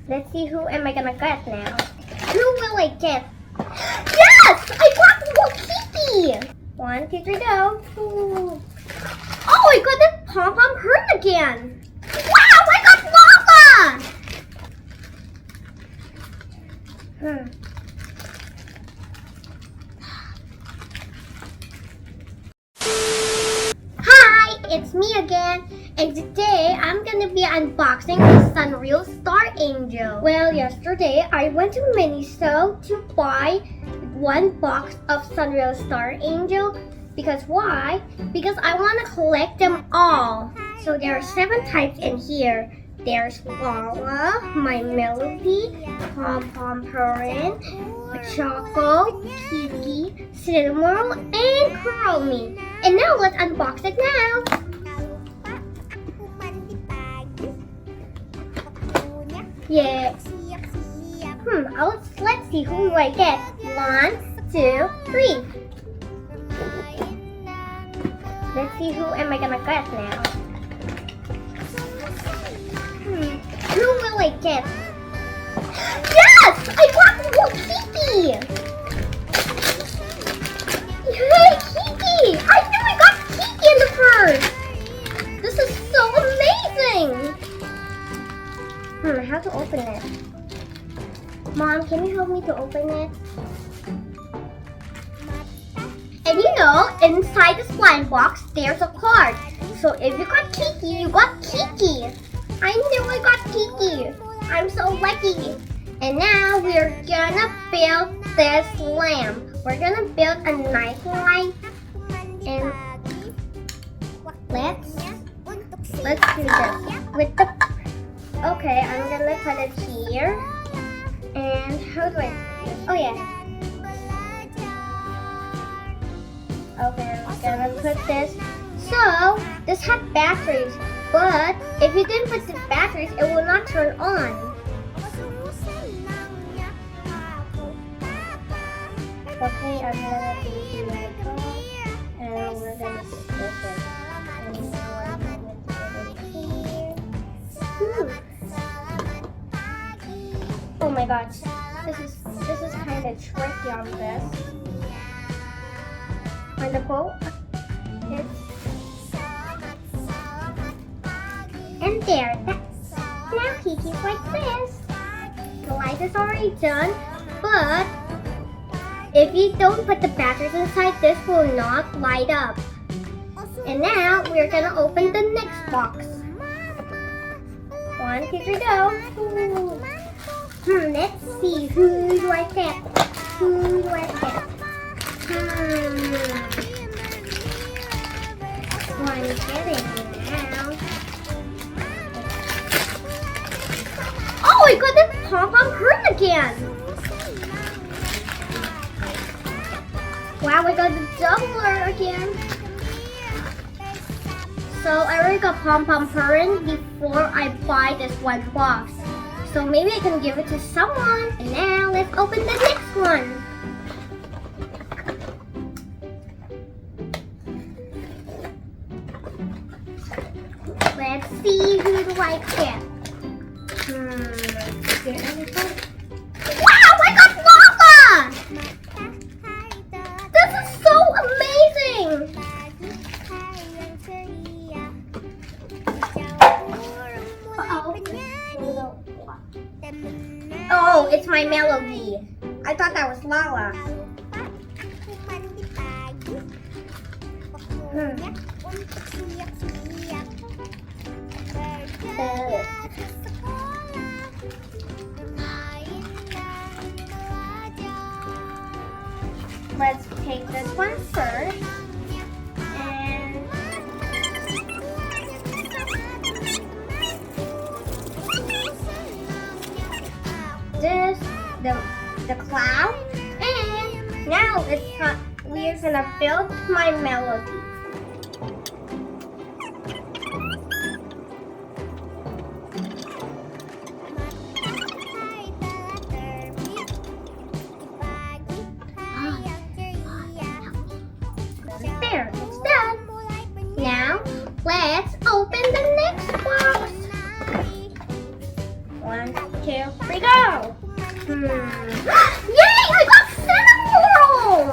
Let's see who am I gonna get now. Who will I get? Yes! I got Kiki! 1, 2, 3, go. Ooh. Oh, I got the pom-pom hurt again. Wow, I got lava! Hi, it's me again. And today, I'm gonna be unboxing the Sanrio Star Angel. Well, yesterday, I went to Miniso to buy one box of Sanrio Star Angel. Because why? Because I want to collect them all. So there are 7 types in here. There's Lala, My Melody, Pom Pom Purin, Choco, Kiki, Cinnamoroll, and Kuromi. And now let's unbox it now. Yeah. Let's see who I get. 1, 2, 3. Let's see who am I gonna get now. Who will I get? Yes! I got Kiki! Hey, Kiki! I knew I got Kiki in the first! This is so amazing! How to open it? Mom, can you help me to open it? And you know, inside this blind box, there's a card. So if you got Kiki, you got Kiki. I knew I got Kiki. I'm so lucky. And now we're gonna build this lamp. We're gonna build a nice light. And let's do this with the. Okay, I'm gonna put it here. And how do I? Oh yeah. Okay, I'm gonna put this. So, this has batteries, but if you didn't put the batteries, it will not turn on. Okay, I'm gonna do the micro, and we're gonna put this in. And now I'm gonna put it here. Oh my gosh, this is kind of tricky on this. Wonderful. And there. Now Kiki's like this. The light is already done, but if you don't put the batteries inside, this will not light up. And now we're gonna open the next box. 1, 2, 3, go. Let's see, who do I get? Who do I get? I'm getting it now. Oh, I got the pom-pom hurt again. Wow, I got the doubler again. So I already got pom-pom purin before I buy this one box. So maybe I can give it to someone. And now let's open the next one. Let's see, who do I get? Wow, I got lava! This is so amazing! Oh, it's my melody. I thought that was lava. Let's take this one first. And this, the cloud. And now we're gonna build my melody. There, it's done. Now, let's open the next box. 1, 2, 3, go! Yay! I got Cinnamoroll!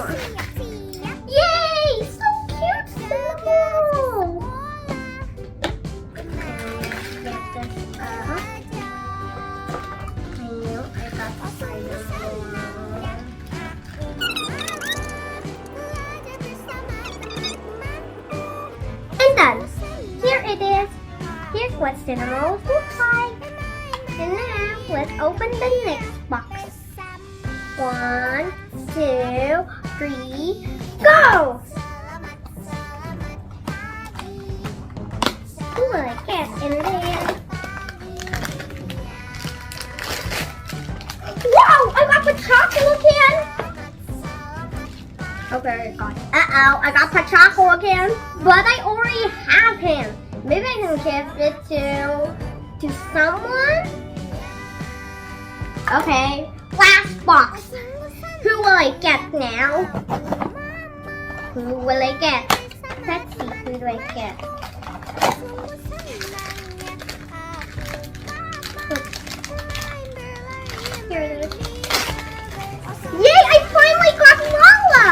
Yay! So cute, Cinnamoroll! Get this up. I knew I got Cinnamoroll. And done! Here it is. Here's what Cinnamoroll looks like. And now, let's open the next box. 1, 2, 3, go! Who will I get in there? Wow! I got the chocolate again! Okay, I got it. Uh-oh, I got Pachaco again. But I already have him. Maybe I can give it to someone? Okay, last box. Who will I get now? Who will I get? Let's see, who do I get? Here it is. Yay! I finally got Lala!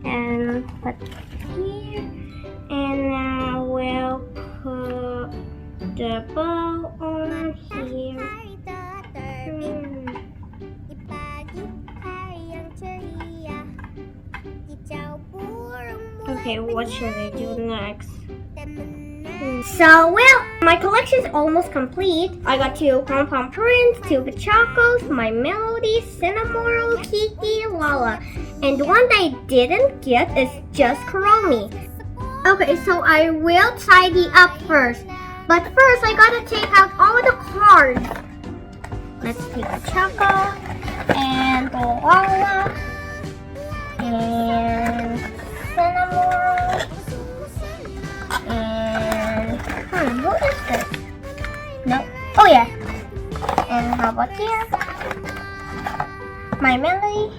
And put here, and now we'll put the bow on here. Okay, what should I do next? So, well, my collection is almost complete. I got 2 pom-pom prints, 2 Pachacos, my Melody, Cinnamoroll, Kiki, Lala. And the one that I didn't get is just Kuromi. Okay, so I will tidy up first. But first, I gotta take out all the cards. Let's take the Choco, and the Lala, and Cinnamoroll, and what is this? No. Oh yeah. And how about here? My Melody.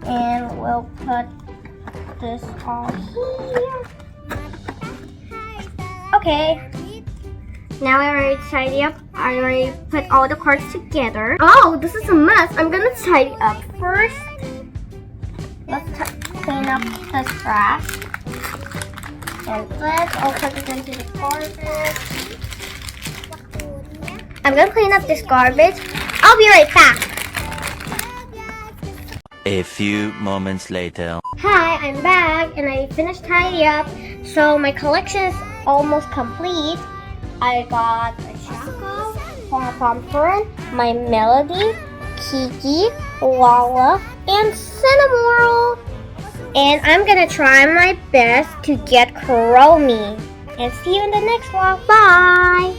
And we'll put this all here. Okay. Now I already tidy up. I already put all the cards together. Oh, this is a mess. I'm gonna tidy up first. Let's clean up the trash. And let's all put it into the garbage. I'm gonna clean up this garbage. I'll be right back. A few moments later. Hi, I'm back and I finished tidying up. So my collection is almost complete. I got a Choco, Pom-Pom Fern, my Melody, Kiki, Lala, and Cinnamoroll. And I'm gonna try my best to get Kuromi. And see you in the next vlog. Bye!